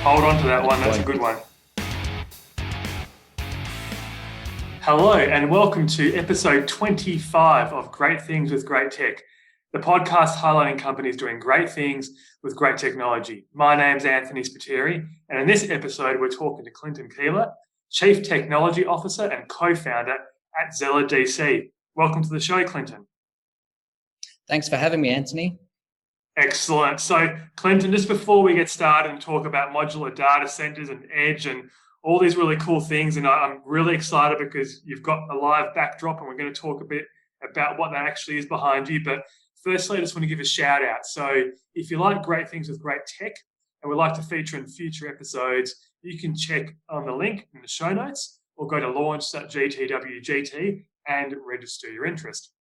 Hold on to that one. That's a good one. Hello, and welcome to episode 25 of Great Things with Great Tech, the podcast highlighting companies doing great things with great technology. My name's Anthony Spiteri, and in this episode, we're talking to Clinton Keeler, Chief Technology Officer and co-founder at Zella DC. Welcome to the show, Clinton. Thanks for having me, Anthony. Excellent. So, Clinton, just before we get started and talk about modular data centers and edge and all these really cool things, and I'm really excited because you've got a live backdrop and we're going to talk a bit about what that actually is behind you. But firstly, I just want to give a shout out. So if you like great things with great tech and would like to feature in future episodes, you can check on the link in the show notes or go to launch.gtwgt and register your interest.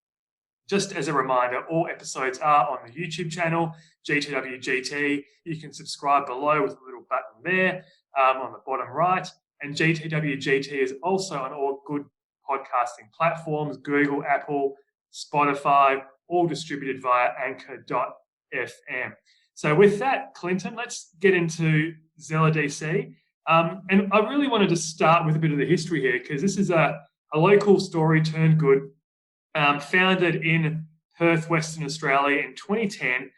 Just as a reminder, all episodes are on the YouTube channel, GTWGT. You can subscribe below with a little button there on the bottom right. And GTWGT is also on all good podcasting platforms, Google, Apple, Spotify, all distributed via anchor.fm. So with that, Clinton, let's get into Zella DC. And I really wanted to start with a bit of the history here because this is a local story turned good. Founded in Perth, Western Australia in 2010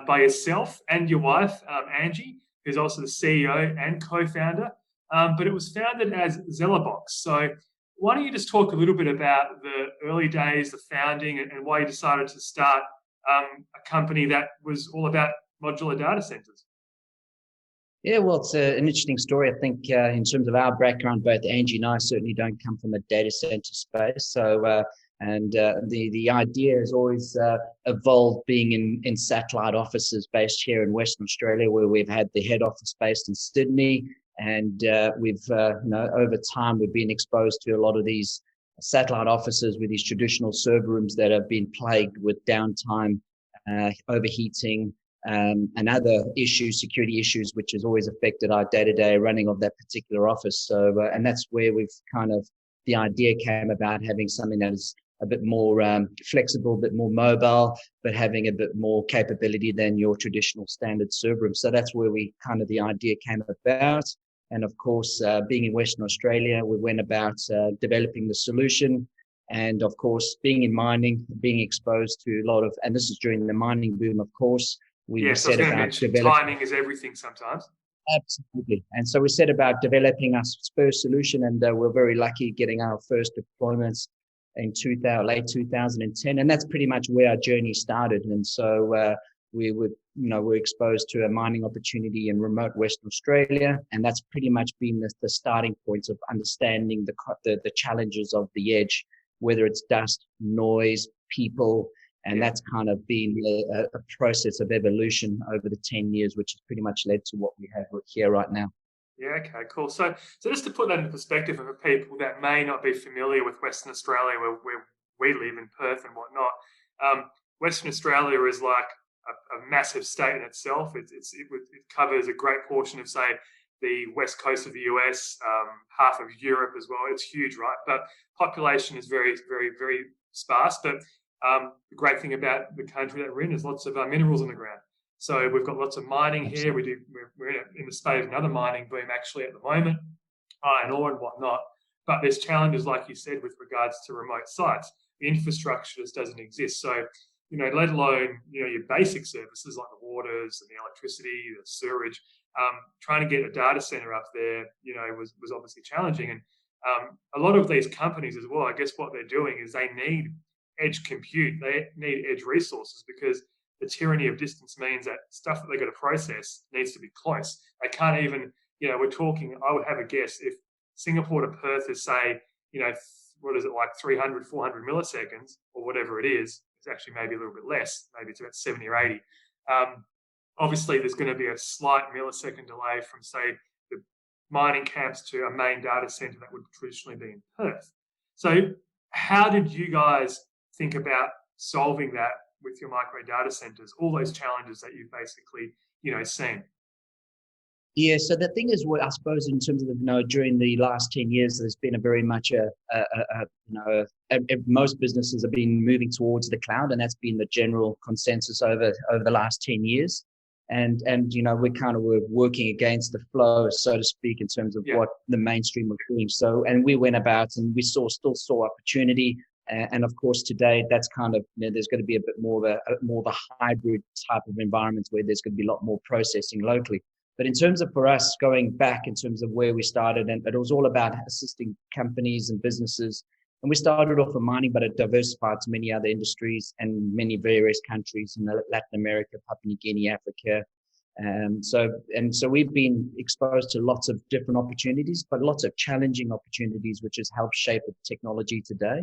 by yourself and your wife, Angie, who's also the CEO and co-founder. But it was founded as Zellabox. So why don't you just talk a little bit about the early days, the founding, and why you decided to start a company that was all about modular data centers? Yeah, well, it's an interesting story. I think in terms of our background, both Angie and I certainly don't come from a data center space. So the idea has always evolved being in satellite offices based here in Western Australia, where we've had the head office based in Sydney, and we've over time we've been exposed to a lot of these satellite offices with these traditional server rooms that have been plagued with downtime, overheating, and other issues, security issues, which has always affected our day-to-day running of that particular office. So, and that's where we've the idea came about, having something that is a bit more flexible, a bit more mobile, but having a bit more capability than your traditional standard server room. So that's where the idea came about. And of course, being in Western Australia, we went about developing the solution. And of course, being in mining, being exposed to a lot of, and this is during the mining boom, of course, so timing is everything sometimes. Absolutely. And so we set about developing our first solution, and we're very lucky getting our first deployments in late 2010. And that's pretty much where our journey started. And so we're exposed to a mining opportunity in remote Western Australia. And that's pretty much been the starting point of understanding the challenges of the edge, whether it's dust, noise, people. And that's kind of been a process of evolution over the 10 years, which has pretty much led to what we have here right now. Yeah, okay, cool. So just to put that in perspective for people that may not be familiar with Western Australia, where we live in Perth and whatnot, Western Australia is like a massive state in itself. It covers a great portion of, say, the west coast of the US, half of Europe as well. It's huge, right? But population is very, very, very sparse. But the great thing about the country that we're in is lots of minerals on the ground. So we've got lots of mining here. We're in the state of another mining boom actually at the moment, iron ore and whatnot. But there's challenges, like you said, with regards to remote sites. The infrastructure just doesn't exist. So, let alone, your basic services like the waters and the electricity, the sewerage, trying to get a data center up there, was obviously challenging. And a lot of these companies as well, I guess what they're doing is they need edge compute. They need edge resources because the tyranny of distance means that stuff that they've got to process needs to be close. They can't even, we're talking, I would have a guess, if Singapore to Perth is, say, what is it, like 300, 400 milliseconds or whatever it is, it's actually maybe a little bit less, maybe it's about 70 or 80. Obviously, there's going to be a slight millisecond delay from, say, the mining camps to a main data center that would traditionally be in Perth. So how did you guys think about solving that with your micro data centers, all those challenges that you've basically, seen? Yeah, so the thing is, what I suppose in terms of during the last 10 years, there's been a very much most businesses have been moving towards the cloud, and that's been the general consensus over the last 10 years. and we kind of were working against the flow, so to speak, in terms of what the mainstream was doing. So, and we went about and we still saw opportunity. And of course, today that's kind of, there's going to be a bit more of a hybrid type of environment where there's going to be a lot more processing locally. But in terms of, for us, going back in terms of where we started, and it was all about assisting companies and businesses. And we started off with mining, but it diversified to many other industries and many various countries in Latin America, Papua New Guinea, Africa. So we've been exposed to lots of different opportunities, but lots of challenging opportunities, which has helped shape the technology today.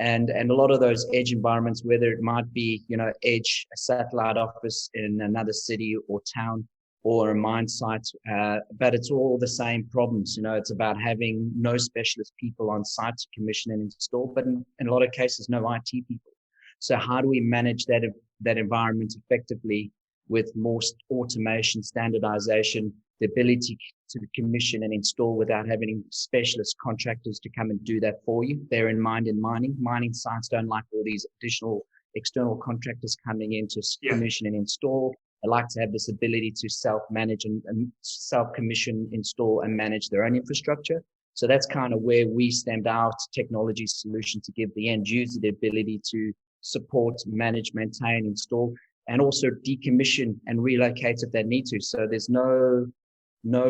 And a lot of those edge environments, whether it might be, edge, a satellite office in another city or town, or a mine site, but it's all the same problems. It's about having no specialist people on site to commission and install, but in a lot of cases, no IT people. So how do we manage that environment effectively with more automation, standardization, the ability to commission and install without having specialist contractors to come and do that for you? Bear in mind, in mining sites don't like all these additional external contractors coming in to commission and install. They like to have this ability to self-manage and self-commission, install, and manage their own infrastructure. So that's kind of where we stemmed our technology solution to give the end user the ability to support, manage, maintain, install, and also decommission and relocate if they need to. So there's no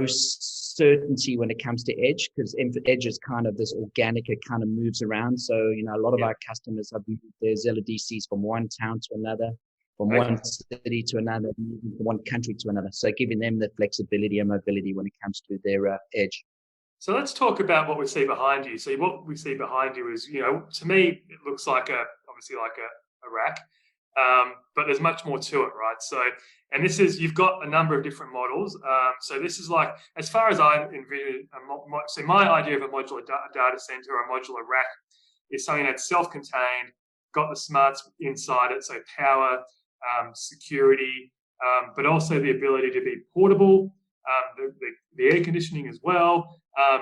certainty when it comes to edge, because edge is kind of this organic, it kind of moves around. So, a lot of our customers have moved their Zella DCs from one town to another, from one city to another, from one country to another. So giving them the flexibility and mobility when it comes to their edge. So let's talk about what we see behind you. So what we see behind you is, to me, it looks like obviously like a rack, but there's much more to it, right? So, and you've got a number of different models. So this is like, as far as I envision, so my idea of a modular data center or a modular rack is something that's self-contained, got the smarts inside it, so power, security, but also the ability to be portable, the air conditioning as well,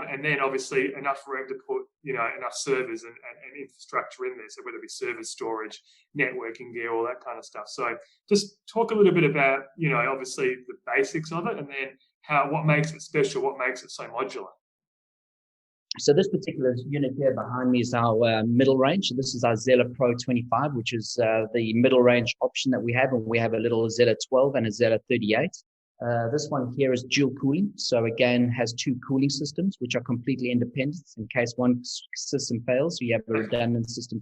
and then obviously enough room to put enough servers and infrastructure in there. So whether it be server storage, networking gear, all that kind of stuff. So just talk a little bit about obviously the basics of it, and then what makes it special, what makes it so modular. So this particular unit here behind me is our middle range. So this is our Zella Pro 25, which is the middle range option that we have. And we have a little Zella 12 and a Zella 38. This one here is dual cooling. So again, has two cooling systems, which are completely independent in case one system fails. So you have a redundant system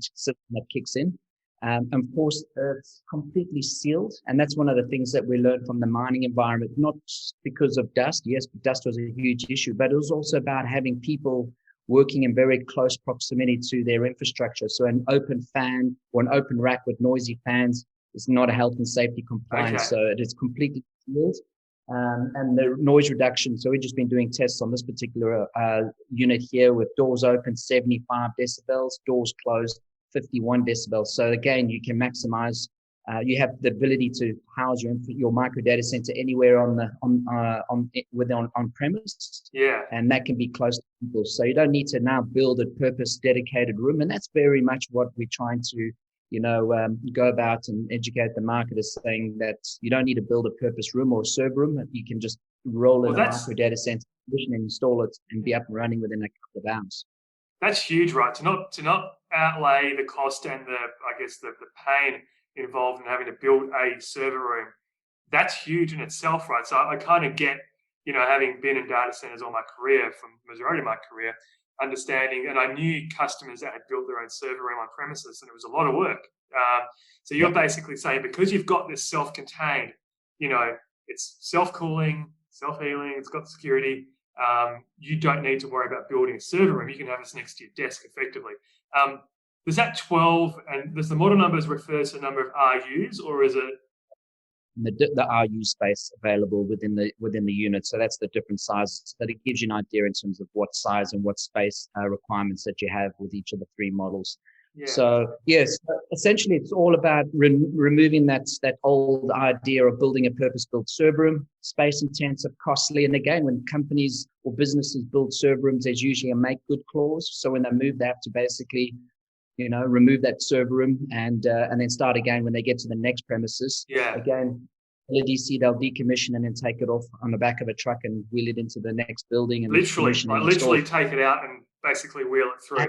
that kicks in. And of course, it's completely sealed. And that's one of the things that we learned from the mining environment, not because of dust. Yes, dust was a huge issue, but it was also about having people working in very close proximity to their infrastructure. So an open fan or an open rack with noisy fans is not a health and safety compliance. So it is completely sealed. And the noise reduction. So we've just been doing tests on this particular unit here with doors open 75 decibels, doors closed 51 decibels. So again, you can maximize. You have the ability to house your micro data center anywhere on premise. Yeah, and that can be close to people. So you don't need to now build a purpose dedicated room, and that's very much what we're trying to go about and educate the market, is saying that you don't need to build a purpose room or a server room. You can just roll in a micro data center and install it and be up and running within a couple of hours. That's huge, right? To not outlay the cost and the pain involved in having to build a server room. That's huge in itself, right? So I kind of get, having been in data centers all my career, from the majority of my career, understanding, and I knew customers that had built their own server room on premises, and it was a lot of work. So you're basically saying, because you've got this self-contained, it's self-cooling, self-healing, it's got security, you don't need to worry about building a server room. You can have this next to your desk effectively. Does that 12, and does the model numbers refer to the number of RUs, or is it the RU space available within the unit? So that's the different sizes. That it gives you an idea in terms of what size and what space requirements that you have with each of the three models. Yeah. So yes, essentially it's all about removing that old idea of building a purpose-built server room, space intensive, costly. And again, when companies or businesses build server rooms, there's usually a make good clause. So when they move, they have to basically remove that server room and then start again when they get to the next premises. Yeah. Again, LDC, they'll decommission and then take it off on the back of a truck and wheel it into the next building and literally take it out and basically wheel it through.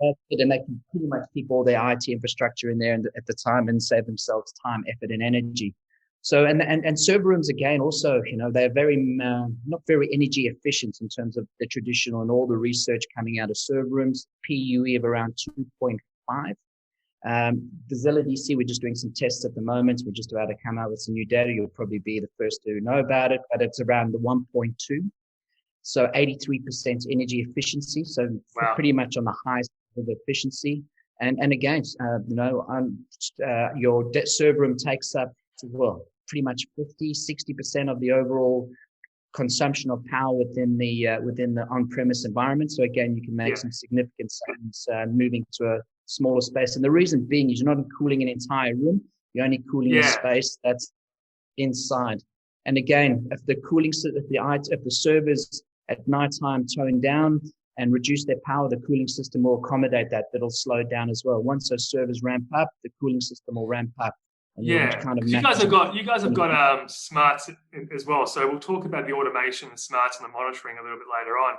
And they can pretty much keep all their IT infrastructure in there at the time and save themselves time, effort, and energy. So, and server rooms, again, also, they're very, not very energy efficient in terms of the traditional and all the research coming out of server rooms, PUE of around 2.5. The Zella DC, we're just doing some tests at the moment. We're just about to come out with some new data. You'll probably be the first to know about it, but it's around the 1.2. So 83% energy efficiency. So wow. Pretty much on the highest level of efficiency. And again, your server room takes up, pretty much 50-60% of the overall consumption of power within the on-premise environment. So again, you can make some significant savings moving to a smaller space. And the reason being is you're not cooling an entire room; you're only cooling the space that's inside. And again, if the servers at nighttime tone down and reduce their power, the cooling system will accommodate that. That'll slow it down as well. Once those servers ramp up, the cooling system will ramp up. Kind of you guys have got smarts as well. So we'll talk about the automation, the smarts, and the monitoring a little bit later on.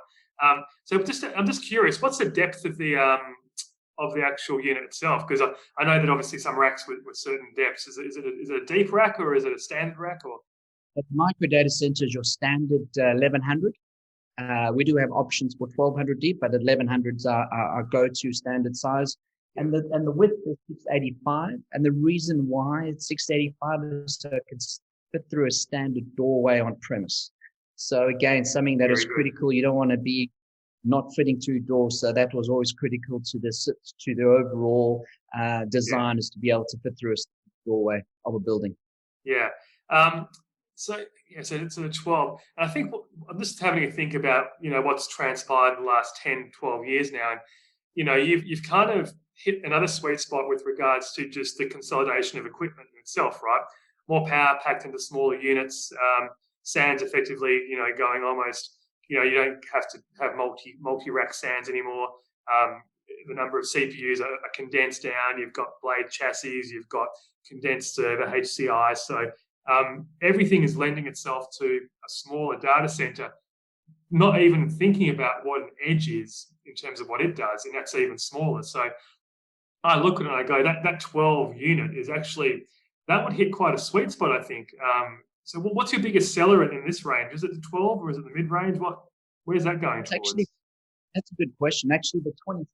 I'm just curious, what's the depth of the actual unit itself? Because I know that obviously some racks with certain depths. Is it a deep rack or is it a standard rack? Or at micro data centers, your standard 1100. We do have options for 1200 deep, but 1100s are our go-to standard size. And the width is 685. And the reason why it's 685 is so it can fit through a standard doorway on premise. So again, something that is critical. You don't want to be not fitting through doors. So that was always critical to the overall design is to be able to fit through a doorway of a building. Yeah. So it's a 12. And I think I'm just having a think about, what's transpired in the last 10, 12 years now. And, you've kind of hit another sweet spot with regards to just the consolidation of equipment itself, right? More power packed into smaller units, SANs effectively, going almost, you don't have to have multi-rack SANs anymore. The number of CPUs are condensed down. You've got blade chassis, you've got condensed server, HCI. So everything is lending itself to a smaller data center, not even thinking about what an edge is in terms of what it does, and that's even smaller. So I look at it and I go, that 12 unit is actually, that would hit quite a sweet spot, I think. So what's your biggest seller in this range? Is it the 12 or is it the mid-range? Where's that going towards? Actually, that's a good question. Actually, the 25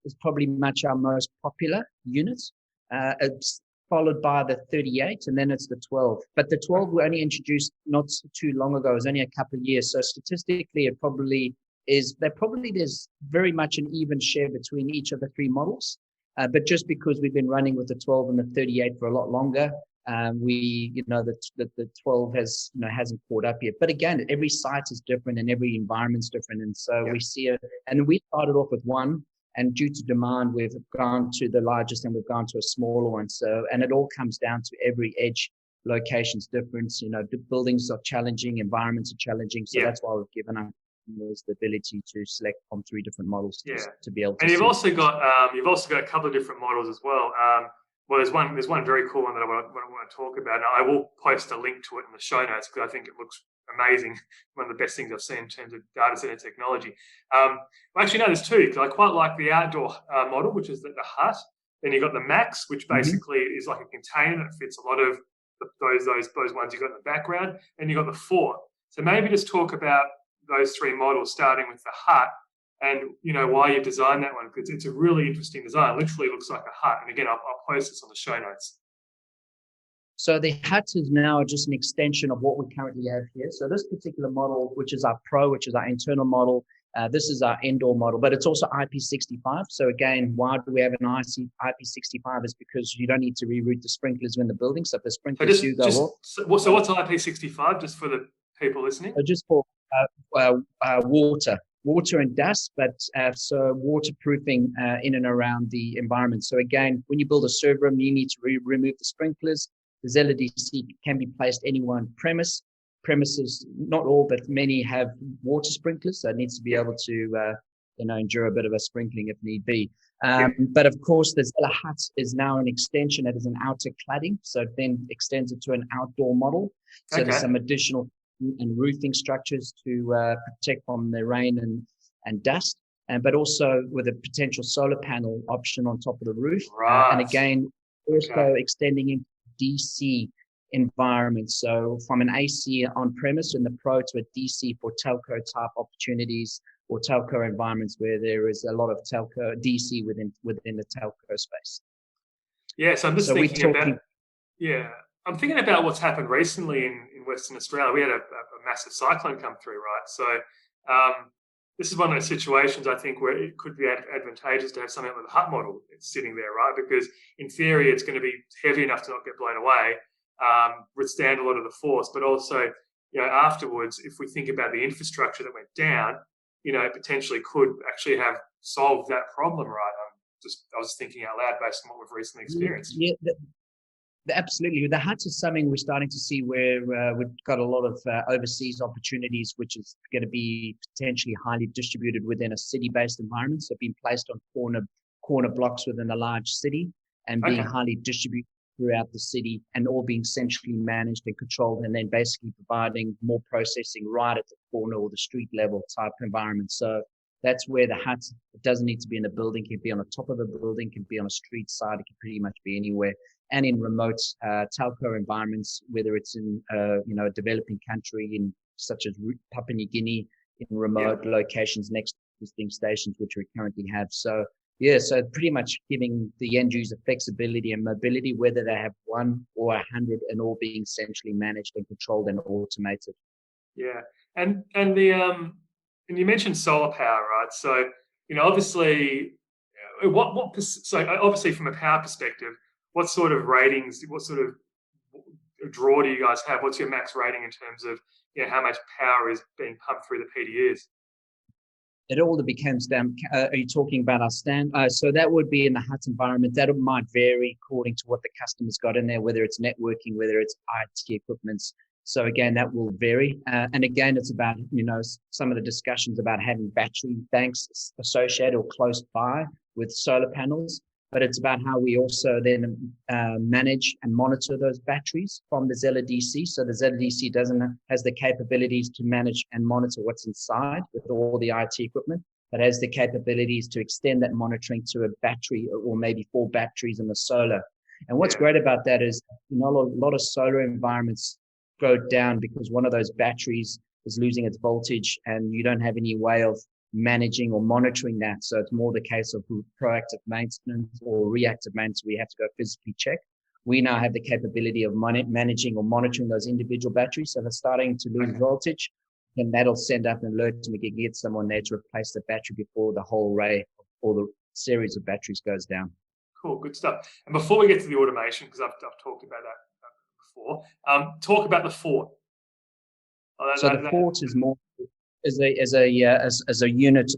is probably much our most popular unit. It's followed by the 38, and then it's the 12. But the 12 were only introduced not too long ago. It was only a couple of years. So statistically, there's very much an even share between each of the three models. But just because we've been running with the 12 and the 38 for a lot longer, the 12 hasn't caught up yet. But again, every site is different and every environment's different. And so we see it. And we started off with one. And due to demand, we've gone to the largest and we've gone to a smaller one. So, and it all comes down to every edge location's different. The buildings are challenging, environments are challenging. So that's why we've given our customers the ability to select from three different models to be able to. And you've also got a couple of different models as well. There's one very cool one that I want to talk about. Now, I will post a link to it in the show notes because I think it looks amazing. One of the best things I've seen in terms of data center technology. Actually, no, there's two, because I quite like the outdoor model, which is the hut. Then you've got the Max, which basically is like a container that fits a lot of those ones you've got in the background. And you've got the Fort. So maybe just talk about those three models, starting with the hut, and why you designed that one, because it's a really interesting design. It literally looks like a hut. And again, I'll post this on the show notes. So the hut is now just an extension of what we currently have here. So this particular model, which is our Pro, which is our internal model, this is our indoor model, but it's also IP65. So again, why do we have an IP65 is because you don't need to reroute the sprinklers in the building. So if the sprinklers do go off. So what's IP65, just for the people listening? So just for water and dust, but so waterproofing in and around the environment. So again, when you build a server room, you need to remove the sprinklers. The Zella DC can be placed anywhere on premises, not all, but many have water sprinklers, so it needs to be able to endure a bit of a sprinkling if need be. But of course, the Zella hut is now an extension. It is an outer cladding, so it then extends it to an outdoor model. So there's some additional and roofing structures to protect from the rain and dust, but also with a potential solar panel option on top of the roof. And again, also extending into DC environments. So from an AC on-premise in the Pro to a DC for telco type opportunities or telco environments where there is a lot of telco DC within the telco space. Yeah, so I'm just thinking about. Yeah, I'm thinking about what's happened recently in Western Australia. We had a massive cyclone come through, right? So this is one of those situations, I think, where it could be advantageous to have something like the hut model sitting there, right? Because in theory, it's going to be heavy enough to not get blown away, withstand a lot of the force, but also, afterwards, if we think about the infrastructure that went down, it potentially could actually have solved that problem, right? I was thinking out loud based on what we've recently experienced. Yeah, absolutely. The huts is something we're starting to see where we've got a lot of overseas opportunities, which is going to be potentially highly distributed within a city-based environment. So being placed on corner blocks within a large city and being highly distributed throughout the city and all being centrally managed and controlled, and then basically providing more processing right at the corner or the street level type environment. So that's where the hut, it doesn't need to be in a building, it can be on the top of a building, it can be on a street side, it can pretty much be anywhere. And in remote telco environments, whether it's in a developing country in such as Papua New Guinea, in remote locations next to existing stations, which we currently have. So so pretty much giving the end user flexibility and mobility, whether they have 1 or 100, and all being centrally managed and controlled and automated. Yeah, and and you mentioned solar power, right? So obviously, obviously from a power perspective, what sort of ratings, what sort of draw do you guys have? What's your max rating in terms of how much power is being pumped through the PDUs? It all becomes down. Are you talking about our stand? So that would be in the hut environment. That might vary according to what the customer's got in there, whether it's networking, whether it's IT equipments. So again, that will vary. And again, it's about, some of the discussions about having battery banks associated or close by with solar panels. But it's about how we also then manage and monitor those batteries from the Zella DC. So the Zella DC has the capabilities to manage and monitor what's inside with all the IT equipment, but has the capabilities to extend that monitoring to a battery or maybe 4 batteries in the solar. And what's great about that is a lot of solar environments go down because one of those batteries is losing its voltage and you don't have any way of managing or monitoring that. So it's more the case of proactive maintenance or reactive maintenance. We have to go physically check. We now have the capability of managing or monitoring those individual batteries. So they're starting to lose voltage, and that'll send up an alert to me, get someone there to replace the battery before the whole array or the series of batteries goes down. Cool, good stuff. And before we get to the automation, because I've talked about that before, talk about the fort. So the fort is more as a unit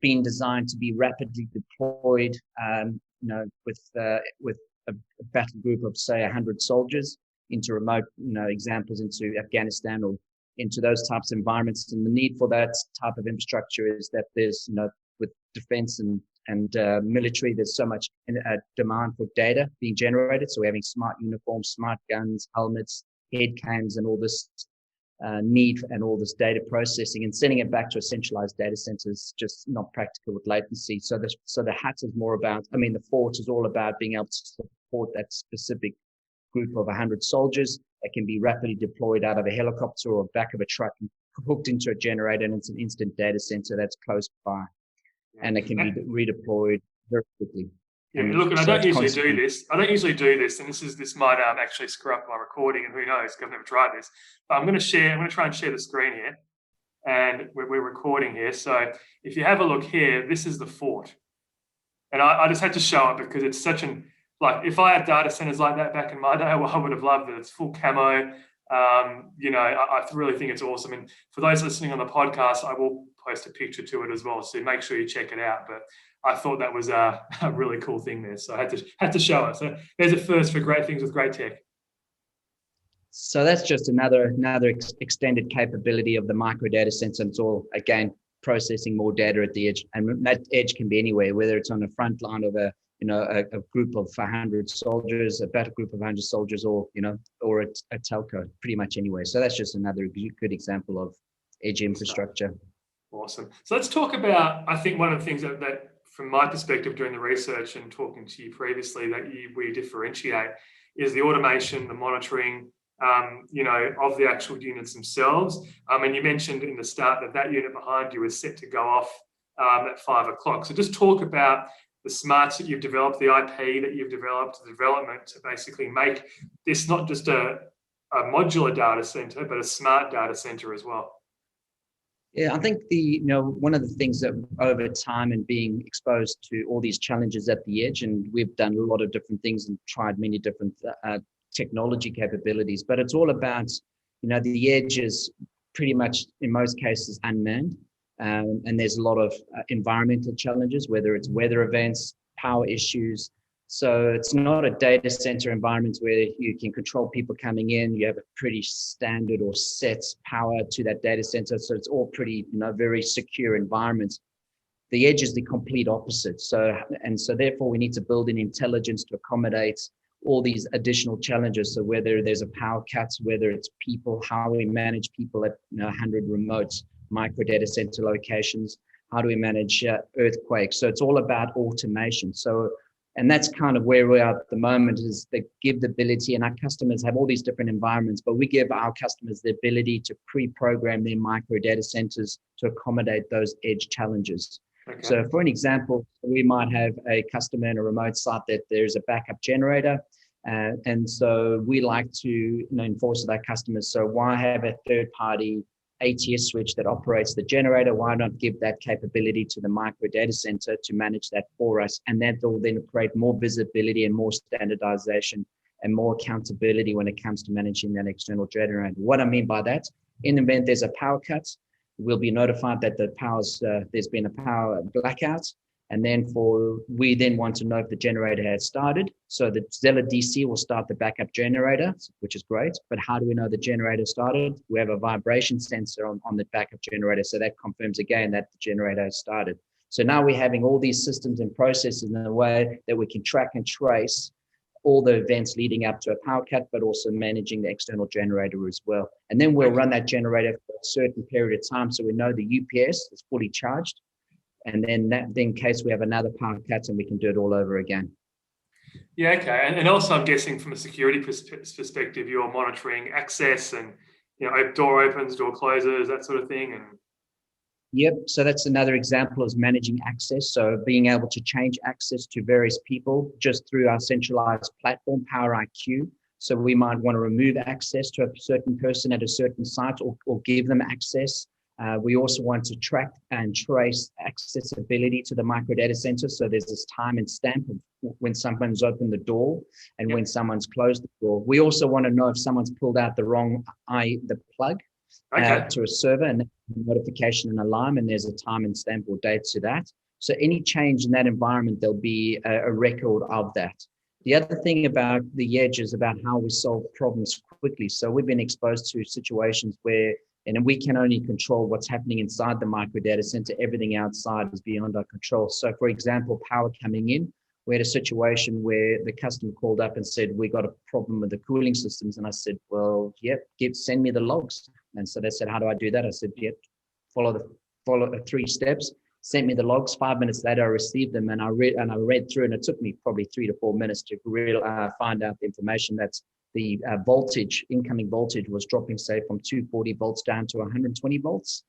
being designed to be rapidly deployed, with a battle group of say 100 soldiers into remote, examples into Afghanistan or into those types of environments. And the need for that type of infrastructure is that there's, with defense and military, there's so much demand for data being generated. So we're having smart uniforms, smart guns, helmets, head cams, and all this need and all this data processing, and sending it back to a centralized data center is just not practical with latency. So the hut is more about, the fort is all about being able to support that specific group of 100 soldiers that can be rapidly deployed out of a helicopter or back of a truck and hooked into a generator, and it's an instant data center that's close by, and it can be redeployed very quickly. Yeah, look, and I don't usually do this, and this might actually screw up my recording, and who knows, because I've never tried this. But I'm going to try and share the screen here, and we're recording here. So if you have a look here, this is the fort. And I just had to show it because it's such if I had data centers like that back in my day, well, I would have loved it. It's full camo. I really think it's awesome. And for those listening on the podcast, I will post a picture to it as well. So make sure you check it out. But I thought that was a really cool thing there. So I had to show it. So there's a first for great things with great tech. So that's just another extended capability of the micro data center. It's all, again, processing more data at the edge, and that edge can be anywhere, whether it's on the front line of a group of 100 soldiers, a battle group of 100 soldiers, or or a telco, pretty much anywhere. So that's just another good example of edge infrastructure. Awesome. So let's talk about, I think one of the things that from my perspective doing the research and talking to you previously that we differentiate is the automation, the monitoring, of the actual units themselves. And you mentioned in the start that unit behind you is set to go off at 5 o'clock. So just talk about the smarts that you've developed, the IP that you've developed, the development to basically make this not just a modular data center, but a smart data center as well. Yeah, I think one of the things that over time and being exposed to all these challenges at the edge, and we've done a lot of different things and tried many different technology capabilities, but it's all about, the edge is pretty much in most cases unmanned. And there's a lot of environmental challenges, whether it's weather events, power issues. So it's not a data center environment where you can control people coming in. You have a pretty standard or set power to that data center. So it's all pretty, very secure environments. The edge is the complete opposite. So therefore we need to build in intelligence to accommodate all these additional challenges. So whether there's a power cut, whether it's people, how we manage people at 100 remote micro data center locations, how do we manage earthquakes? So it's all about automation. And that's kind of where we are at the moment, is they give the ability, and our customers have all these different environments, but we give our customers the ability to pre-program their micro data centers to accommodate those edge challenges. Okay. So for an example, we might have a customer in a remote site that there's a backup generator. And so we like to enforce with our customers. So why have a third party ATS switch that operates the generator? Why not give that capability to the micro data center to manage that for us? And that will then create more visibility and more standardization and more accountability when it comes to managing that external generator. What I mean by that, in the event there's a power cut, we'll be notified that there's been a power blackout. And then we then want to know if the generator has started. So the Zella DC will start the backup generator, which is great. But how do we know the generator started? We have a vibration sensor on the backup generator. So that confirms again that the generator has started. So now we're having all these systems and processes in a way that we can track and trace all the events leading up to a power cut, but also managing the external generator as well. And then we'll run that generator for a certain period of time. So we know the UPS is fully charged. And then in case we have another power cut, and we can do it all over again. Yeah, okay. And also I'm guessing from a security perspective, you're monitoring access and, door opens, door closes, that sort of thing. And yep. So that's another example, is managing access. So being able to change access to various people just through our centralized platform, Power IQ. So we might want to remove access to a certain person at a certain site or give them access. We also want to track and trace accessibility to the micro data center. So there's this time and stamp of when someone's opened the door and when someone's closed the door. We also want to know if someone's pulled out the wrong the plug to a server, and notification and alarm, and there's a time and stamp or date to that. So any change in that environment, there'll be a record of that. The other thing about the edge is about how we solve problems quickly. So we've been exposed to situations where and we can only control what's happening inside the micro data center. Everything outside is beyond our control. So for example, power coming in, we had a situation where the customer called up and said, we got a problem with the cooling systems. And I said, well, send me the logs. And so they said, how do I do that? I said, follow the 3 steps, sent me the logs. 5 minutes later, I received them and I read through, and it took me probably 3 to 4 minutes to find out the information that's the incoming voltage was dropping, say, from 240 volts down to 120 volts,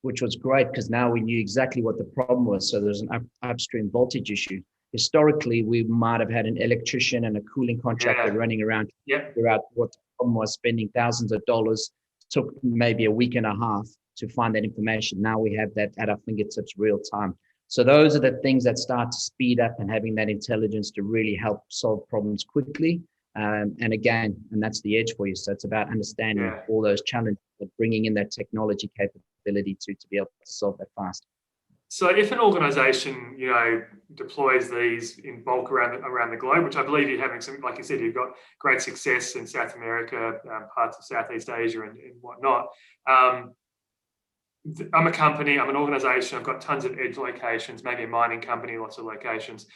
which was great because now we knew exactly what the problem was. So there's an upstream voltage issue. Historically, we might have had an electrician and a cooling contractor running around to figure out what the problem was, spending thousands of dollars. Took maybe a week and a half to find that information. Now we have that at our fingertips real time. So those are the things that start to speed up and having that intelligence to really help solve problems quickly. And that's the edge for you. So it's about understanding all those challenges, but bringing in that technology capability to be able to solve that fast. So if an organization, deploys these in bulk around the globe, which I believe you're having some, like you said, you've got great success in South America, parts of Southeast Asia and whatnot. I'm a company, I'm an organization, I've got tons of edge locations, maybe a mining company, lots of locations.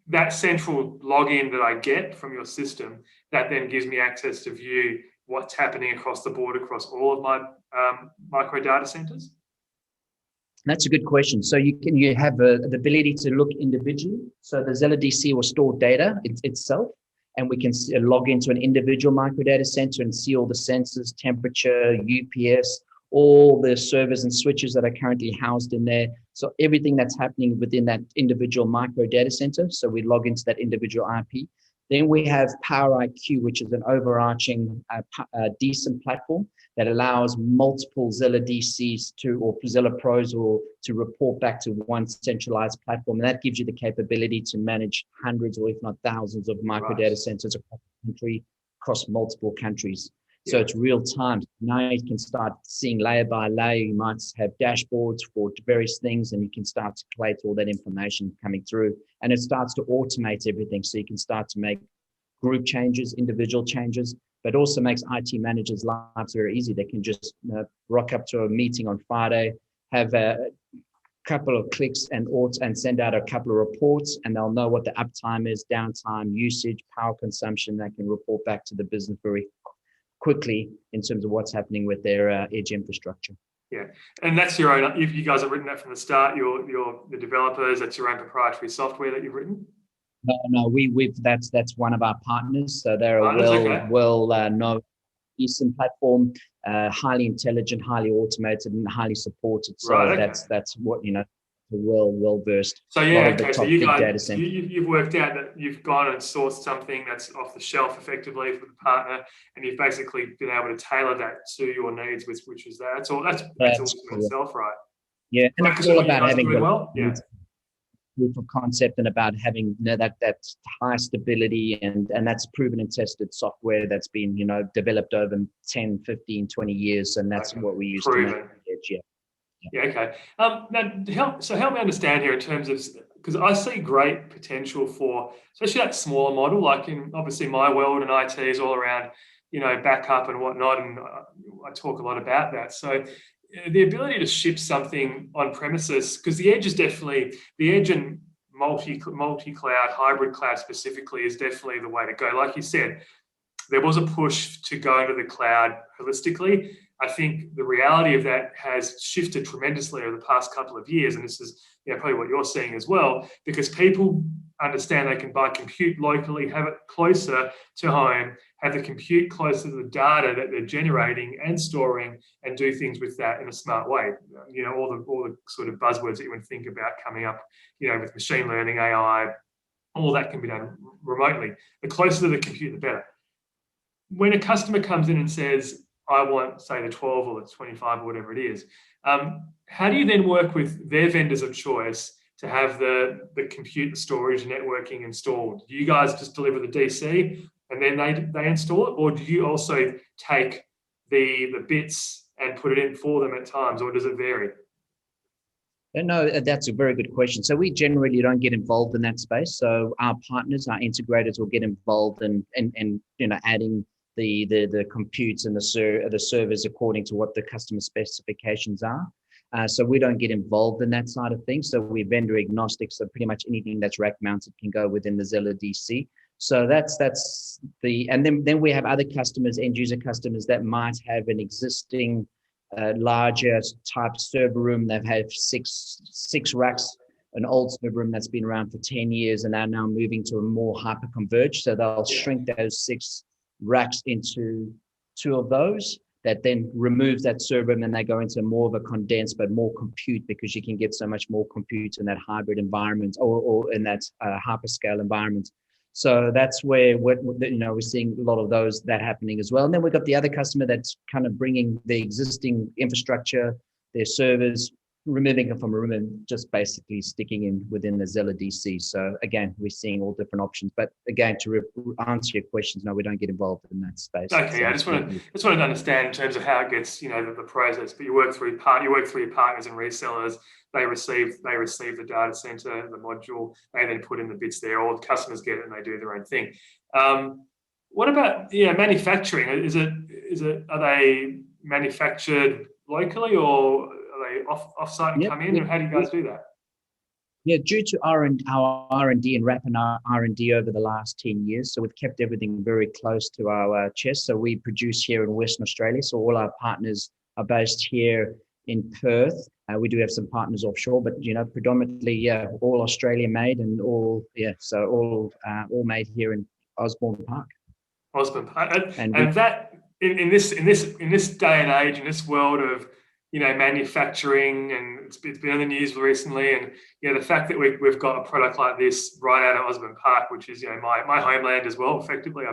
That central login that I get from your system, that then gives me access to view what's happening across the board, across all of my micro data centers? That's a good question. So you have the ability to look individually. So the Zella DC will store data itself, and we can log into an individual micro data center and see all the sensors, temperature, UPS, all the servers and switches that are currently housed in there. So everything that's happening within that individual micro data center. So we log into that individual IP. Then we have Power IQ, which is an overarching decent platform that allows multiple Zella DCs or Zella Pros to report back to one centralized platform. And that gives you the capability to manage hundreds or if not thousands of micro data centers across the country, across multiple countries. So it's real time. Now you can start seeing layer by layer. You might have dashboards for various things, and you can start to collate all that information coming through. And it starts to automate everything. So you can start to make group changes, individual changes, but also makes IT managers' lives very easy. They can just rock up to a meeting on Friday, have a couple of clicks and send out a couple of reports, and they'll know what the uptime is, downtime, usage, power consumption. They can report back to the business very quickly in terms of what's happening with their edge infrastructure. Yeah, and that's your own. If you guys have written that from the start, you're the developers. That's your own proprietary software that you've written. No, that's one of our partners. So they're a known decent platform, highly intelligent, highly automated, and highly supported. So that's what well versed. So so you guys, you've worked out that you've gone and sourced something that's off the shelf effectively for the partner, and you've basically been able to tailor that to your needs, which is that's all in itself, right? Yeah, and it's all about having proof of concept and about having that high stability and that's proven and tested software that's been developed over 10, 15, 20 years, and that's what we use to make edge. Yeah, okay. Now, help me understand here in terms of, because I see great potential for, especially that smaller model, like in obviously my world and IT is all around, backup and whatnot, and I talk a lot about that. So the ability to ship something on premises, because the edge and multi-cloud, hybrid cloud specifically is definitely the way to go. Like you said, there was a push to go into the cloud holistically. I think the reality of that has shifted tremendously over the past couple of years, and this is probably what you're seeing as well, because people understand they can buy compute locally, have it closer to home, have the compute closer to the data that they're generating and storing, and do things with that in a smart way. All the sort of buzzwords that you would think about coming up, with machine learning, AI, all that can be done remotely. The closer to the compute, the better. When a customer comes in and says, I want, say, the 12 or the 25 or whatever it is, how do you then work with their vendors of choice to have the compute, the storage, networking installed? Do you guys just deliver the DC and then they install it? Or do you also take the bits and put it in for them at times, or does it vary? No, that's a very good question. So we generally don't get involved in that space. So our partners, our integrators will get involved in adding the computes and the servers according to what the customer specifications are. So we don't get involved in that side of things. So we're vendor agnostic. So pretty much anything that's rack mounted can go within the Zella DC. So and then we have other customers, end user customers that might have an existing larger type server room. They've had six racks, an old server room that's been around for 10 years and are now moving to a more hyper converged. So they'll shrink those 6 racks into 2 of those, that then removes that server, and then they go into more of a condensed but more compute, because you can get so much more compute in that hybrid environment or in that hyperscale environment. So that's where we're seeing a lot of that happening as well. And then we've got the other customer that's kind of bringing the existing infrastructure, their servers, removing it from a room and just basically sticking in within the Zella DC. So again, we're seeing all different options. But again, to answer your questions, no, we don't get involved in that space. Okay, I just wanted to understand in terms of how it gets, the process. But you work through your partners and resellers. They receive the data center, the module. They then put in the bits there. All the customers get it and they do their own thing. What about manufacturing? Are they manufactured locally, or Are they off-site and Yep. come in? And how do you guys do that? Yeah, due to our R&D and rapid R&D over the last 10 years, so we've kept everything very close to our chest. So we produce here in Western Australia. So all our partners are based here in Perth. We do have some partners offshore, but predominantly, yeah, all Australia made and all made here in Osborne Park. Osborne Park, And that in this day and age, in this world of manufacturing, and it's been in the news recently, and the fact that we've got a product like this right out of Osborne Park, which is my homeland as well. Effectively,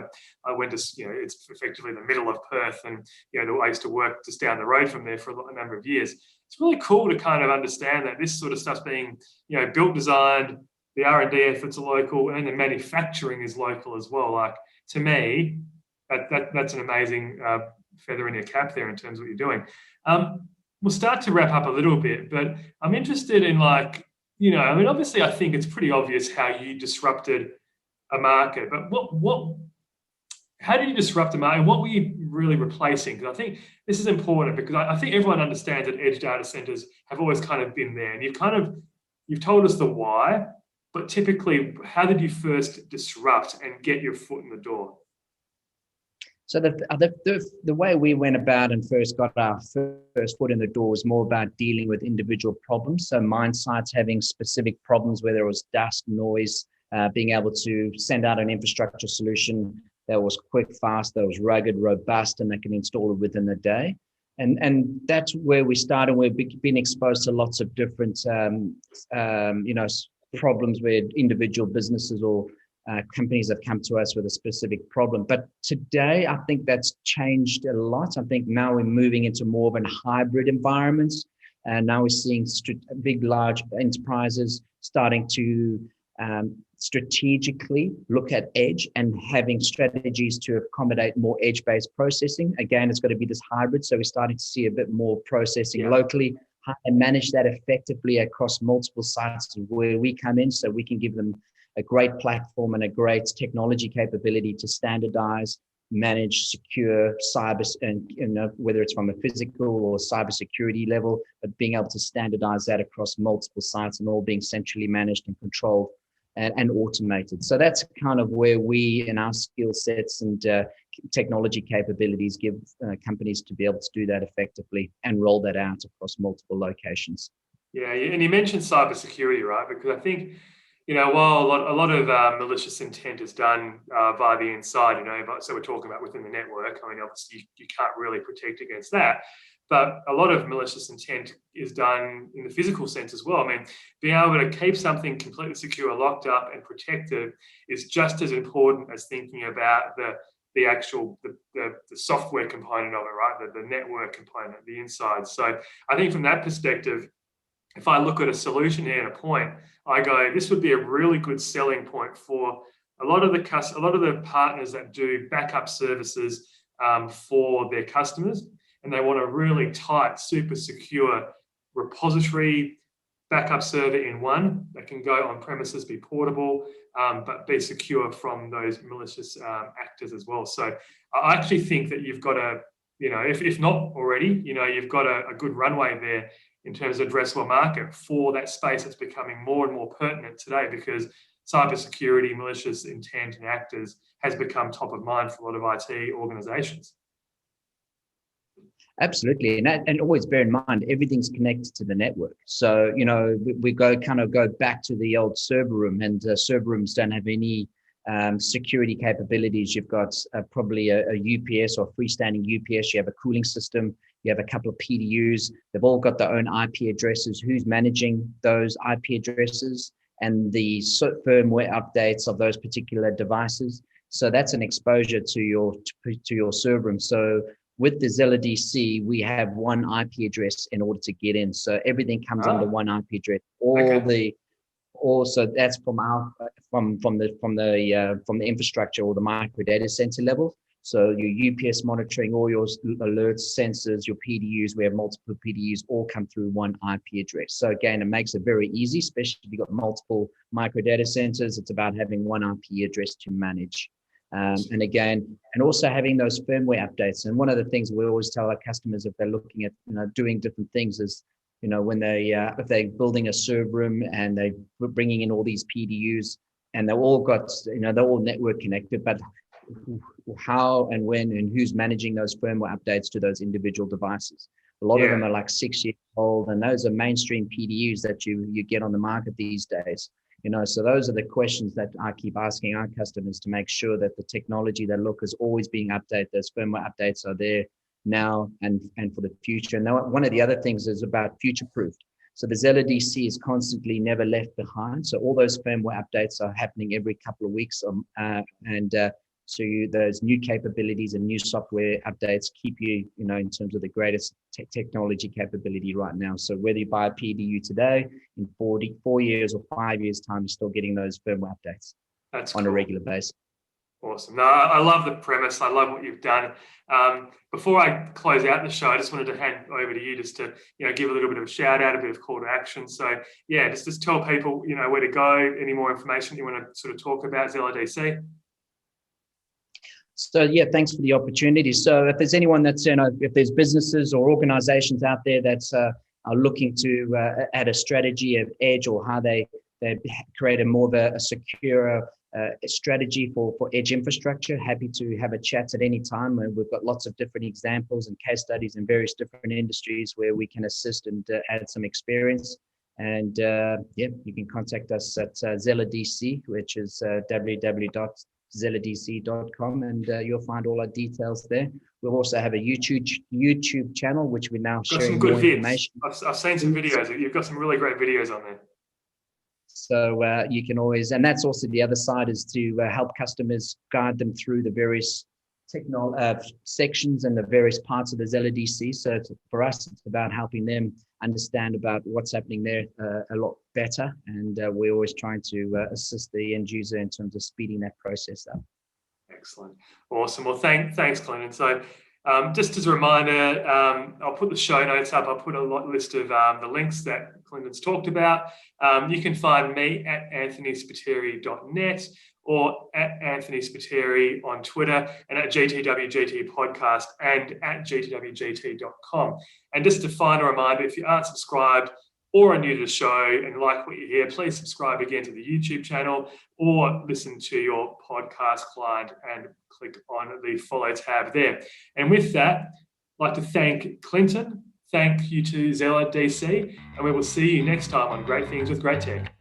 I went to it's effectively the middle of Perth, and I used to work just down the road from there for a number of years. It's really cool to kind of understand that this sort of stuff's being built, designed, the R&D efforts are local, and the manufacturing is local as well. Like, to me, that's an amazing feather in your cap there in terms of what you're doing. We'll start to wrap up a little bit, but I'm interested in obviously I think it's pretty obvious how you disrupted a market, but how did you disrupt a market, and what were you really replacing? Because I think this is important, because I think everyone understands that edge data centers have always kind of been there, and you've told us the why, but typically, how did you first disrupt and get your foot in the door? So the way we went about and first got our first foot in the door was more about dealing with individual problems. So mine sites having specific problems, whether it was dust, noise, being able to send out an infrastructure solution that was quick, fast, that was rugged, robust, and that can install it within a day. And that's where we started. We've been exposed to lots of different problems where individual businesses or companies have come to us with a specific problem. But today, I think that's changed a lot. I think now we're moving into more of a hybrid environments. And now we're seeing big, large enterprises starting to strategically look at edge and having strategies to accommodate more edge-based processing. Again, it's got to be this hybrid. So we're starting to see a bit more processing locally and manage that effectively across multiple sites where we come in, so we can give them a great platform and a great technology capability to standardize, manage, secure cyber, and whether it's from a physical or cybersecurity level, but being able to standardize that across multiple sites and all being centrally managed and controlled and automated. So that's kind of where we, in our skill sets and technology capabilities, give companies to be able to do that effectively and roll that out across multiple locations. Yeah, and you mentioned cybersecurity, right? Because I think, while a lot of malicious intent is done via the inside, so we're talking about within the network. I mean, obviously you can't really protect against that, but a lot of malicious intent is done in the physical sense as well. I mean, being able to keep something completely secure, locked up, and protected is just as important as thinking about the actual the software component of it, right? The network component, the inside. So I think from that perspective, if I look at a solution here and a point, I go, this would be a really good selling point for a lot of the partners that do backup services for their customers, and they want a really tight, super secure repository backup server in one that can go on premises, be portable, but be secure from those malicious actors as well. So I actually think that you've got if not already, you've got a good runway there in terms of addressable market for that space that's becoming more and more pertinent today, because cybersecurity, malicious intent, and actors has become top of mind for a lot of IT organizations. Absolutely, and always bear in mind, everything's connected to the network. So we go back to the old server room, and server rooms don't have any security capabilities. You've got probably a UPS or freestanding UPS. You have a cooling system. You have a couple of PDUs. They've all got their own IP addresses. Who's managing those IP addresses and the firmware updates of those particular devices? So that's an exposure to your server room. So with the Zella DC, we have one IP address in order to get in. So everything comes under one IP address. Also that's from the infrastructure or the micro data center level. So your UPS monitoring, all your alerts, sensors, your PDUs, we have multiple PDUs all come through one IP address. So again, it makes it very easy, especially if you've got multiple micro data centers. It's about having one IP address to manage. And also having those firmware updates. And one of the things we always tell our customers if they're looking at doing different things is when if they're building a server room and they're bringing in all these PDUs and they've all got, they're all network connected, but how and when and who's managing those firmware updates to those individual devices? A lot of them are like 6 years old, and those are mainstream PDUs that you get on the market these days. So those are the questions that I keep asking our customers to make sure that the technology they look is always being updated. Those firmware updates are there now and for the future. And one of the other things is about future-proofed. So the Zella DC is constantly never left behind. So all those firmware updates are happening every couple of weeks, so those new capabilities and new software updates keep you, in terms of the greatest technology capability right now. So whether you buy a PDU today, in 4 years or 5 years time, you're still getting those firmware updates on a regular basis. Awesome. No, I love the premise. I love what you've done. Before I close out the show, I just wanted to hand over to you just to, give a little bit of a shout out, a bit of call to action. So yeah, just tell people, where to go, any more information you want to sort of talk about Zella DC. So yeah, thanks for the opportunity. So if there's anyone that's, if there's businesses or organizations out there that's are looking to add a strategy of edge, or how they create more of a secure strategy for edge infrastructure, happy to have a chat at any time. And we've got lots of different examples and case studies in various different industries where we can assist and add some experience. And you can contact us at Zella DC, which is www.zelladc.com, and you'll find all our details there. We'll also have a YouTube channel, which we're now sharing more information. I've seen some videos. You've got some really great videos on there. So you can always, and that's also the other side, is to help customers, guide them through the various sections and the various parts of the Zella DC. So for us, it's about helping them understand about what's happening there a lot better. And we're always trying to assist the end user in terms of speeding that process up. Excellent. Awesome. Well, thanks, Clinton. So just as a reminder, I'll put the show notes up. I'll put a list of the links that Clinton's talked about. You can find me at anthonyspiteri.net or at Anthony Spiteri on Twitter, and at GTWGT Podcast and at gtwgt.com. And just a final reminder, if you aren't subscribed or are new to the show and like what you hear, please subscribe again to the YouTube channel or listen to your podcast client and click on the follow tab there. And with that, I'd like to thank Clinton. Thank you to Zella DC, and we will see you next time on Great Things with Great Tech.